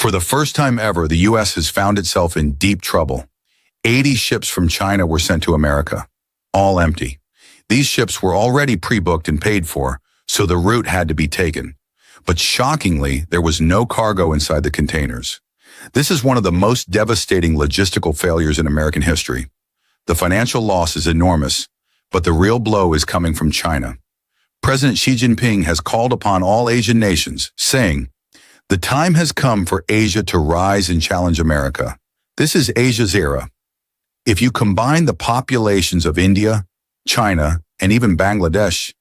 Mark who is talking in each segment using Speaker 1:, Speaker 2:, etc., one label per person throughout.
Speaker 1: For the first time ever, the U.S. has found itself in deep trouble. 80 ships from China were sent to America, all empty. These ships were already pre-booked and paid for, so the route had to be taken. But shockingly, there was no cargo inside the containers. This is one of the most devastating logistical failures in American history. The financial loss is enormous, but the real blow is coming from China. President Xi Jinping has called upon all Asian nations, saying, "The time has come for Asia to rise and challenge America. This is Asia's era." If you combine the populations of India, China, and even Bangladesh,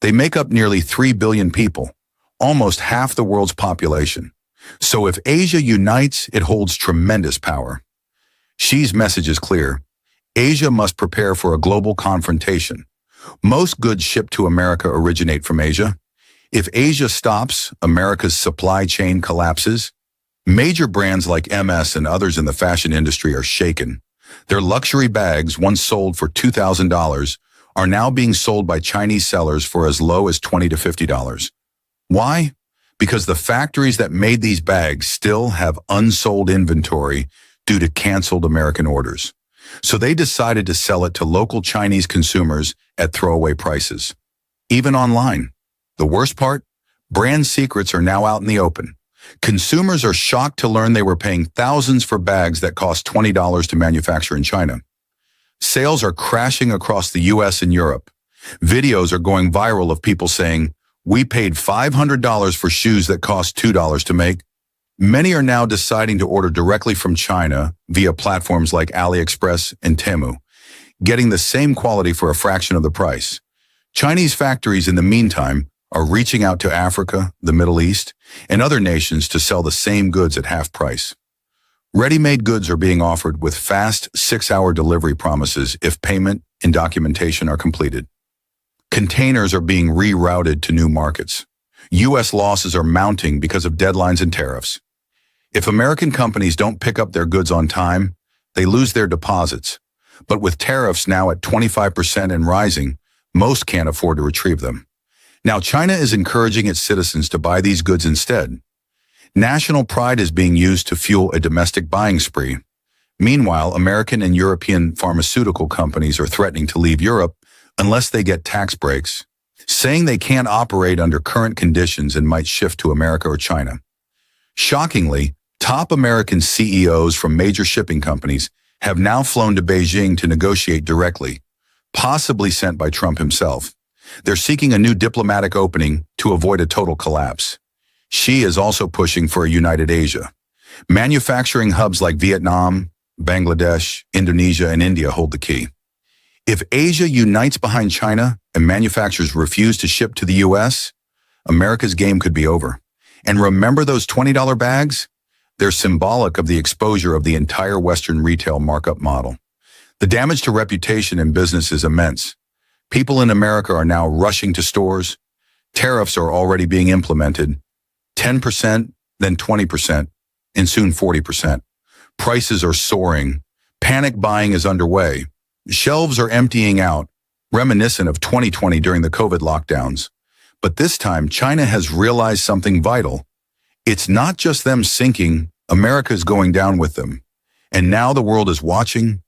Speaker 1: they make up nearly 3 billion people, almost half the world's population. So if Asia unites, it holds tremendous power. Xi's message is clear. Asia must prepare for a global confrontation. Most goods shipped to America originate from Asia. If Asia stops, America's supply chain collapses. Major brands like MS and others in the fashion industry are shaken. Their luxury bags, once sold for $2,000, are now being sold by Chinese sellers for as low as $20 to $50. Why? Because the factories that made these bags still have unsold inventory due to canceled American orders. So they decided to sell it to local Chinese consumers at throwaway prices. Even online. The worst part? Brand secrets are now out in the open. Consumers are shocked to learn they were paying thousands for bags that cost $20 to manufacture in China. Sales are crashing across the US and Europe. Videos are going viral of people saying, "We paid $500 for shoes that cost $2 to make." Many are now deciding to order directly from China via platforms like AliExpress and Temu, getting the same quality for a fraction of the price. Chinese factories, in the meantime, are reaching out to Africa, the Middle East, and other nations to sell the same goods at half price. Ready-made goods are being offered with fast 6-hour delivery promises if payment and documentation are completed. Containers are being rerouted to new markets. U.S. losses are mounting because of deadlines and tariffs. If American companies don't pick up their goods on time, they lose their deposits. But with tariffs now at 25% and rising, most can't afford to retrieve them. Now, China is encouraging its citizens to buy these goods instead. National pride is being used to fuel a domestic buying spree. Meanwhile, American and European pharmaceutical companies are threatening to leave Europe unless they get tax breaks, saying they can't operate under current conditions and might shift to America or China. Shockingly, top American CEOs from major shipping companies have now flown to Beijing to negotiate directly, possibly sent by Trump himself. They're seeking a new diplomatic opening to avoid a total collapse. Xi is also pushing for a united Asia. Manufacturing hubs like Vietnam, Bangladesh, Indonesia, and India hold the key. If Asia unites behind China and manufacturers refuse to ship to the U.S., America's game could be over. And remember those $20 bags? They're symbolic of the exposure of the entire Western retail markup model. The damage to reputation and business is immense. People in America are now rushing to stores. Tariffs are already being implemented. 10%, then 20%, and soon 40%. Prices are soaring. Panic buying is underway. Shelves are emptying out, reminiscent of 2020 during the COVID lockdowns. But this time, China has realized something vital. It's not just them sinking, America is going down with them. And now the world is watching,